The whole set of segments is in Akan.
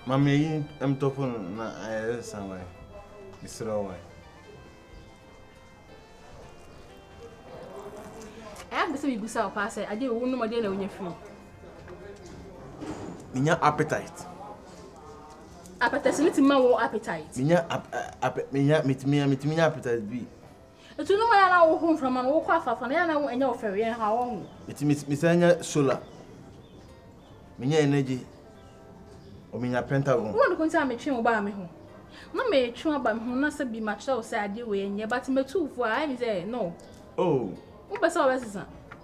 Mammy, I'm talking somewhere. Mr. Owen. I have to say, you go pass it. I didn't know my dinner when you're free. Minya appetite. Appetite, little more appetite. Minya appetite be. It's no way I go home from an walk off and I know and your ferry and how long. It's Missania solar. Minya energy. Or Minya pentagon. One can tell me chim about me home. No may chew about whom not be much so sad you in your but me too for I'm there. No. Oh. What was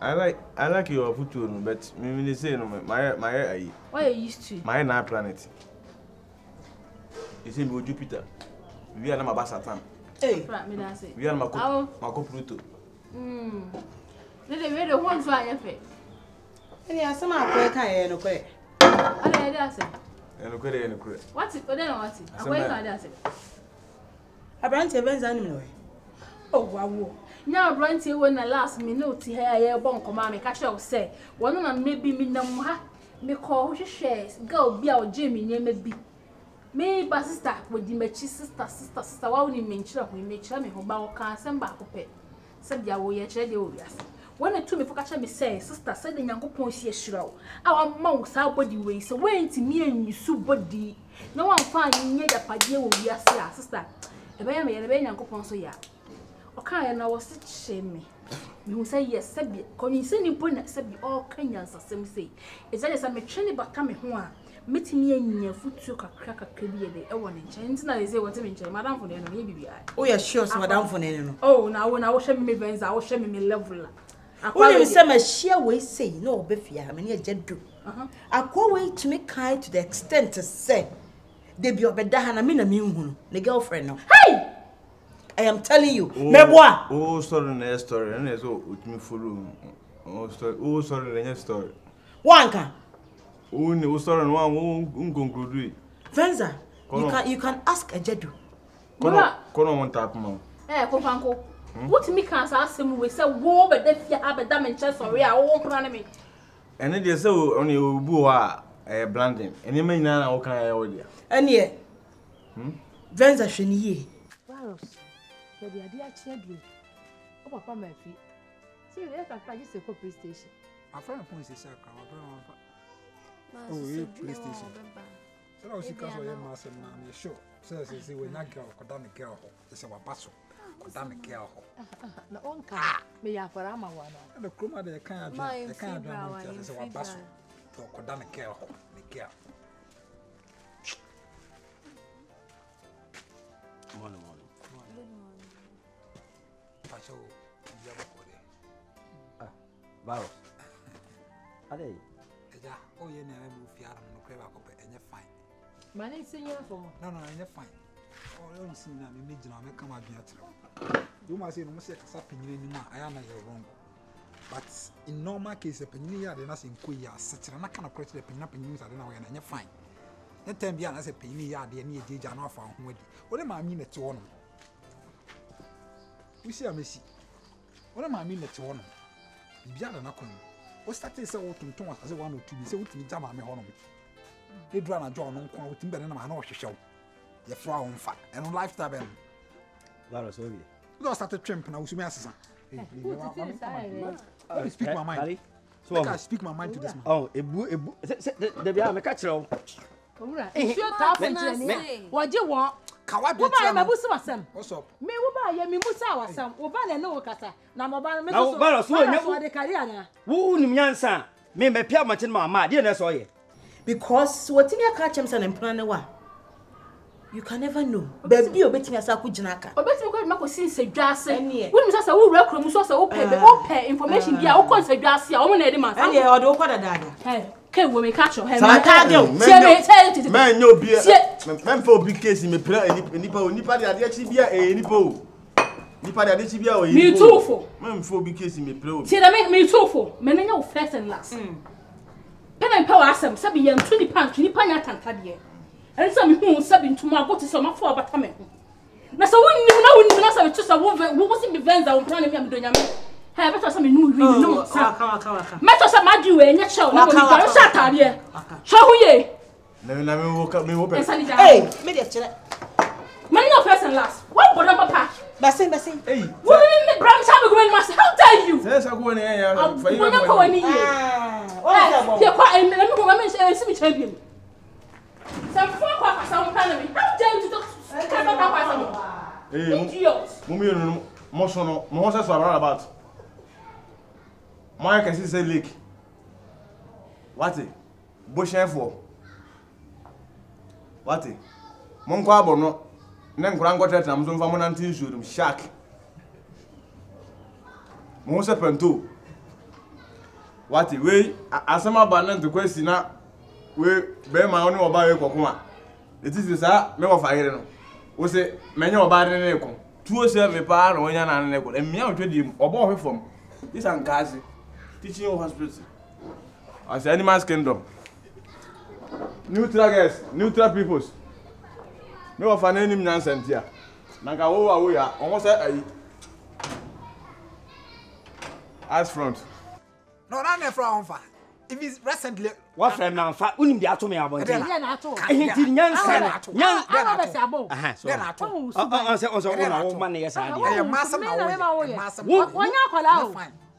I like your photo, but me say no my why are you used to? My na planet. You see me Jupiter. We are na mabasa Saturn. Hey, me that say. We are Mako Pluto. They the one for your face. And yeah, some are quite high and okay. I say. And okay. What's it? Then what's it? I wait for that say. A branch events anyway. Oh, wow. Now, Bronte, when the last minute here, I won't come and catch up. Say, one of them maybe me no more. Me call who shares, go be our Jimmy, name me be. Me, but sister, with the match, sister, why would you mention we make sure me who bow can send back up it? Said ya, we are ready. When I told me for catch me say, sister, said the young point here, shroud. Our monks, our body way, so when to me and you so body. No one find near the padia will be a sister. A baby and a baby and go so ya. Okay, and I was shame me. You say yes, Sabi. Can you send him point Sabi all Kenyans as some say? Is that I'm a trainee but come home. Meeting me in your foot took a crack a career day. I want to change. Now they say what's in Madame for the enemy. Oh, yeah, sure, Madame for Neno. Oh, now when I was showing me veins, I was showing me level. When you say my sheer way say no, Biffy, I mean, a jet do. I call way to make kind to the extent to say, they be up a dahan, I mean a mean the girlfriend. Hey! I am telling you, Mebois. Oh, sorry, next story, and so with me for room. Oh, sorry, next story. Wanka. Oh, sorry, one conclude. Venza, you can ask a jedu. Kono one tap mo. Kofanko. What me can ask him we say wo be dey fear have damage sorry I won't plan me. And they say only obu a blending. And you mean na o kan ya o dia. Ene Venza hweniye. Virus. The idea children. Oh, Papa Murphy. See, they can find you a police station. My friend points his sack. Oh, you police station. So I was a casual master, man. Sure. Says, we're not girl, Kodami girl. It's our passel. Kodami girl. No one can. May I for Ama one. And the chroma, they can't do as our passel. Kodami girl. The girl. Morning. So, Virus. Are they? Oh, you never move here and no crab and you're fine. My name is Senior for no, you're fine. Oh, I don't see that you come out here. You must say, no, something I am wrong. But in normal case, a penny are not in queer, such a kind of question, pin up in news, I don't know, and you're fine. Let them be as a penny yard, the near J. Jan off on what am I mean at one? We see a messy. What am I mean at one? The Biana Nakon. What's that? Say what to Thomas as a 1 or 2 be so to me, Jam, my home. They draw a John on quite with better than my know show. Your flower on fat and on lifestyle. Virus, okay. You don't start a tramp now, to me, assassin. Speak my mind. So I speak my mind to this man. Oh, the Biana catcher. What you want? What's up? Me will buy me Musa or some, or buy no cata. Now, my who Nyansa may be Pierre Martin, mamma, dear, saw you. Because what in your catch him and plan one. You can never know. Baby, you're betting us a Kujanaka. Or better go Mako since a gas and when Mrs. Who welcome us also pay information be our concert gas, your own edema. And yeah, or do what I Hey, can we catch your head? Man, no beer. Man for big case in me play any nipadi actually be a nipo. Nipadi actually be a me too for. Man for big case in me play. See, that make me too for. Men know first and last. Pen and power asem, sabi young 20 pounds, 20 pounds and tadia. And some who sabi to my go to some for apartment. Now, so when you know, I just a woman who wasn't be vans out planning me, I'm doing a have better some new no. Matter some madu and your show. Shut up, yeah. Show ye. Na me wo pe. Hey, me dey chere. Money no first and last. What for number pa? Basin. Hey. Wo me bram cha be go master. How dare you? Say go ni ya. For you. Wo ko wani ye. Oh, here kwa me go me si me champion. Some for kwa some plan me. How dare you to talk? Hey, idiot. Mummy no mo so no. Mo say so about. My can see say leak. What it? Bush for. What it? Mon kwa bono. Na nkura ngotete na mzo mfa mo nanti nsurum shark. Mo se pento. What it? We asema ba na ntokwa si na we be ma oni oba we kokon a. Etisi sa me wo fa yire no. Wo se menye oba de ne ko. Tuo se me pa na wonya na ne ko. Emia otwedi oba o hwefom. This an kazi. Teaching hospital. As Animals Kingdom. Neutral guys, neutral peoples. Me wa fa na nim nyansa ntia. Na ka wo ya, onwo say ayi. As front. No, na from fa. If he's recently what friend na fa unim de ato me abonte. Yeah, na ato. Ehiti nyansa na. Nyan ana be sabo. Aha, so. then ato. On na wo man na yes ade. Eh, massa na wo. Massa. Wonya akola o.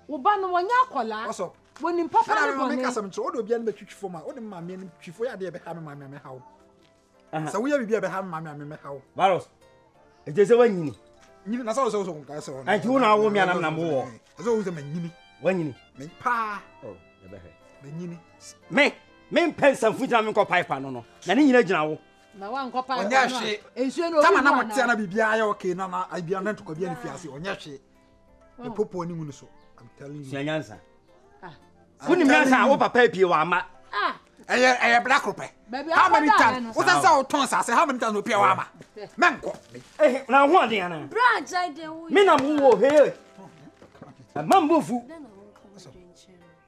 Wo ba no wonya akola. What's up? Wonim papa Na ne me bone. make some so do bia na betwitwi fo ma. O de ma me ni twifo ya de be ha me ma me hawo. So we ya bibia be ha me ma me hawo. Virus. Eje se wanyini. Nyini na so ka se won. Anti wo na wo mi anam na mo wo. So wo se ma nyini. Wanyini. Me pa. Oh, e be he. Me nyini. Me pensan futa me ko pipe no. Na ni nyina gina wo. Na wa nkɔpa. Onya hwe. Ensuo no. Tama na motia na bibia ya okay na bibia na ntoko bia ni fiase onya hwe. Me popo ni ngunu so. I'm telling you. Nyansa. Woni nyansa wo papa pie wa ama. Eh black rope. How many times? What say o ton say how many times o pie wa ama? Menko. Na ho ade ana. Branch I dey wo. Me na mo wo he. Mambofu.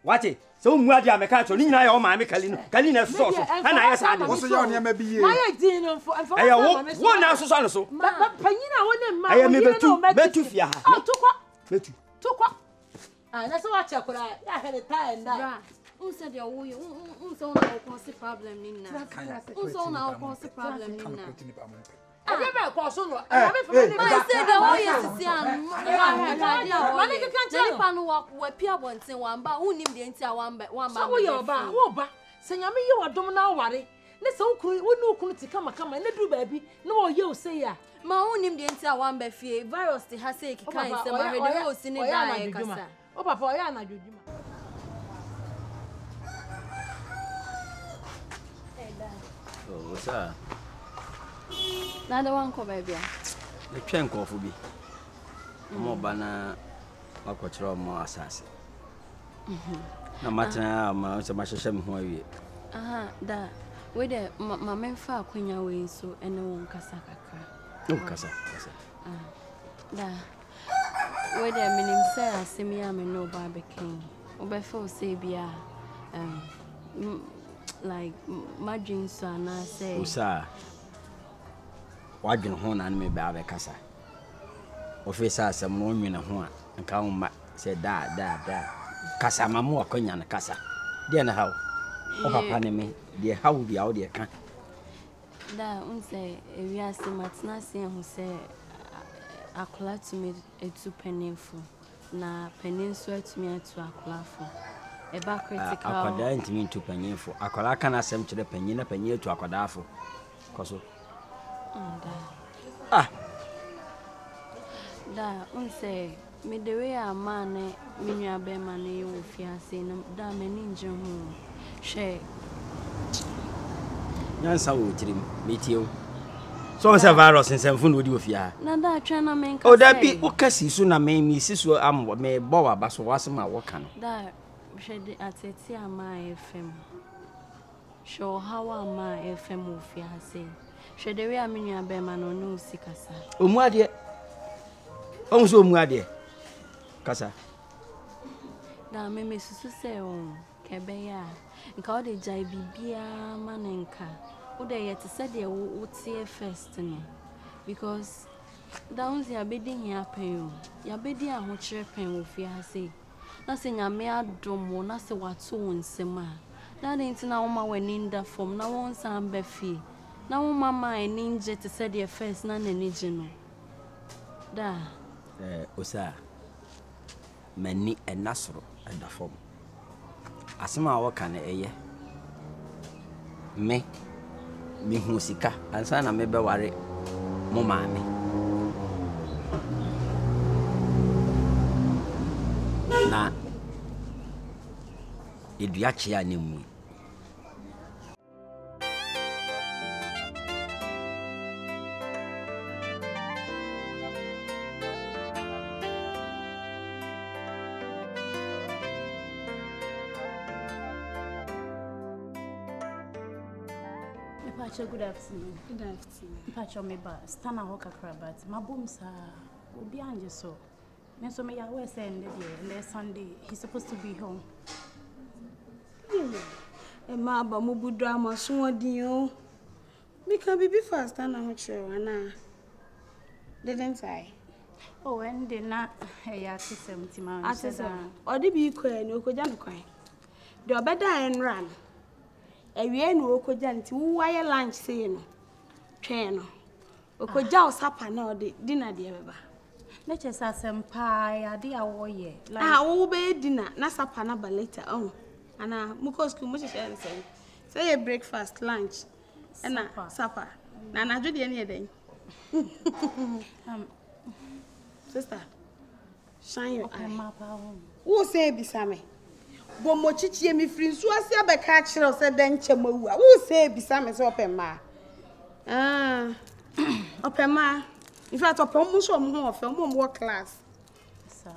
Wati? So mu ade ameka to ni nyina ya o ma me kali na so so. Ana ya sa ade. Wo so ya on ma biye. Ma ye din no fo. Aya wo na so so no so. Panyina wo ne ma. Aya me betu fia ha. Tukwa. Betu. Tukwa. Na so wa chekura ya he the time that. Unse de wo yo. Unse ona o cause problem ni na. Unse ona o cause problem ni na. Ebe be ko so no. I said the wo yes si an. Mani ka kan tell. Nipa no wa pia bonten wamba. Unim de ntia wamba. So wo yo ba, wo ba. Senyame ye wodom na ware. Ne se ukuru wonu ukuru tikama kama ne du baabi. Ne wo ye o say ya. Ma unim de ntia wamba fie. Virus te ha say ki kan se ma hede wo si ni da e kasa. O papa o ya na dwodwuma. Oh, what's that? Na da wan ko baby. Le twen ko fu bi. Mo bana akọchiro mo asase. Na matena ma se ma hyehyɛ me ho awie. Aha, da. We de ma menfa akwanya we so ene won kasa kakra. No kasa. Da. We de minim say asemi ya me no ba beken. Obefa say bia like margin so na say. Usa. Wadwen ho na me ba be kasa. Ofisa asem no nwene ho a nka ho ma say da. Kasa mamu akonya na kasa. De na hawo. O papa ne me de hawo bia wo de ka. Da unse ewiase matna se ho se akola tumi etu peninfo na peninso atumi atu akola fo. Eba critical. Akoda ntumi etu peninfo. Akola kana asem kire penyin na penyin etu akoda afo. Koso. Da unse me the way a man me nua be man e wo fiase na da me ninje ho she Nyansa wo tirim metio. So say virus nsɛmfo no odi ofia. Na da atwa na me nka. O da bi o kasi so na me mi siso am me bo wa baso wasema wo ka no. Da she de ateti ama FM. Show how ama FM ofiase. She de we aminu abema no no sikasa. Omu ade. Omu so omu ade. Kasa. Da me susu se on kebe ya. Nka o de jai bibia manenka. O de yet said de wo tie first no. Because down ya bedi here pen. Ya bedi a ho kire pen ofiase. Na se nyame adom wo na se wato nsema. That ain't na uma when in the form, na one san befi. Na one mama and ninja to say the first na nenijino. Da. Osa. Mani and Nasro and the form. Asama waka na eye. Me hu sika ansa na me be ware mo maame. Na eduache ya nemu. Good afternoon. Good afternoon. Pacho me ba stand a hoka krabat. My boom sa obi anje so. Me so me ya we send the Sunday. He's supposed to be home. E ma ba mo budu amaso odin o. Me can be fast and I'm sure na. Didn't I? Oh, and they na ya 70 man. Odi bi ko e no ko jan kwan. De obeda en ran. Ewie no okoja nti wo waye lunch say no twen no okoja osapa na odi dinner de beba na chesa sempa ya de awo ye like wo be dinner na sapa na ba later on ana muko school mo share nsem say your breakfast lunch na supper na na jodi ne den sister shine your eye wo say bisame bo mo chichie mi free nso ase abeka kire o se den chemawu a wo se bisa me se opema opema in fact opema so mo ho ofe mo mo class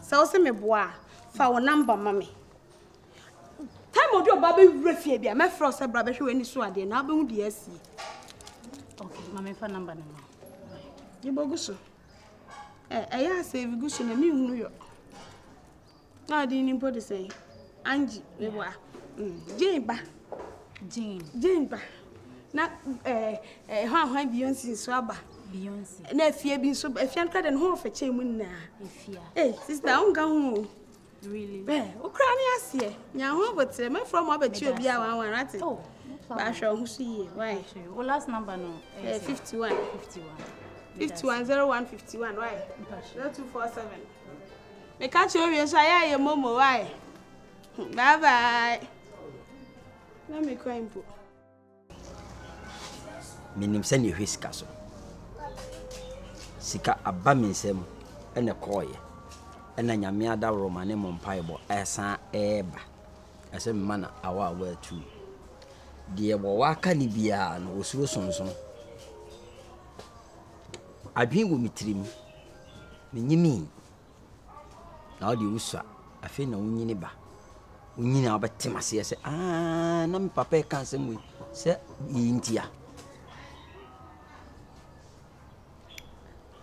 so se me boa fa wo number mama time odi oba be wura fie bia me fro se bra be hwe ani so ade na be hu de asi okay mama fa number na ma yiboguso ya save guso na mi hunu yo na di ni po de say Angie, me wa. Jane ba. Na ha Beyonce so aba. Beyonce. Na fie bi so afia nka de ho fa che mu na. Efia. Sister, unga ho. Really? O kra ni ase. Nya ho botre me from abati obi a wan right. Oh. Ba sho ho so ye. Why? O last number no. 51. 510151. Why? 0247. Me catch you we so ya ye momo why? Bye bye. Let me cry impo. Minim se ne hwesika so. Sika aba minsem ene koye. Ena nyame ada romane mo mpaebo esa eba. Ese mana awa atu. De wo waka ni bia no osuro sonson. Adwen wo mitrim. Menyimi. Na odi usua afi na wunyini ba. Unyina obetima se se na me papa e kan se mu se yintia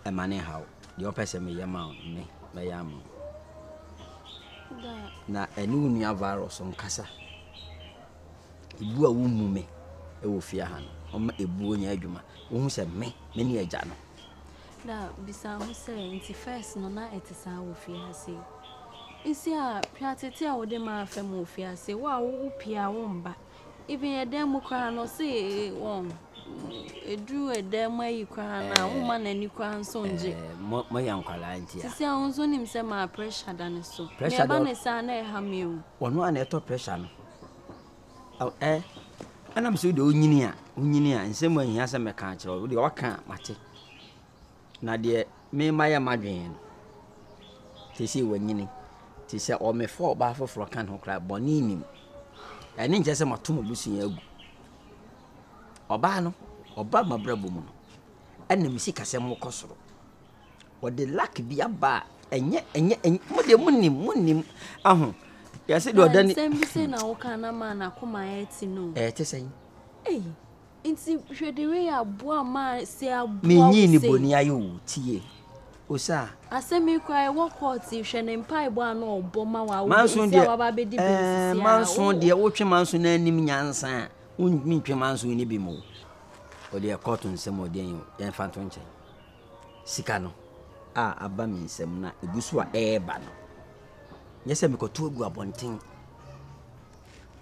e mane hawo de opese me yama me yam na eni unua virus nkasa ebu a wo mu me e wo fia han o ma ebu onya adwuma wo hu se me ne agya no da bisa hu se nti first no na etisa wo fia se isi a piatete a wode ma afem ofia se wa wo pia wo mba even edem kwa no se won edu edem ayi kwa na wo ma nani kwa nso nje mo yankwala ntia sisi a unzo nim se ma pressure dan so me ba ne sa na e ha mewu wono ana eto pressure no ana mse de onyini a nsem ahia se meka kire wo de waka mate na de me maya madwen tisi wanyini ti se o me fo ba foforo kan ho kra boni nim eni nje se mato mabusun agu oba no oba mabrabo mu no ena mi sika se mo kosoro o de lak bi aba enye mo de munim aho ya se de odani sembi se na wo kana ma na koma eti no te sen inti hwede we aboa ma se aboa me nyi ni boni ayo tie osa asemi kwai wo court hwe ne mpai bo ana obo ma wa wo wa ba be di business manson de wo twe manson na anim nyansa unmi twe manson ni bi mo o de court nsem o de yen fanto nche sika no aba mi nsem na egusu a eba no nyese me koto agu abonten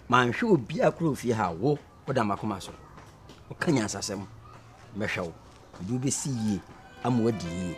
manhwe obi akoro fie ha wo woda makoma so wo kanya asasem mehwe wo bi be si yie ama wadi yie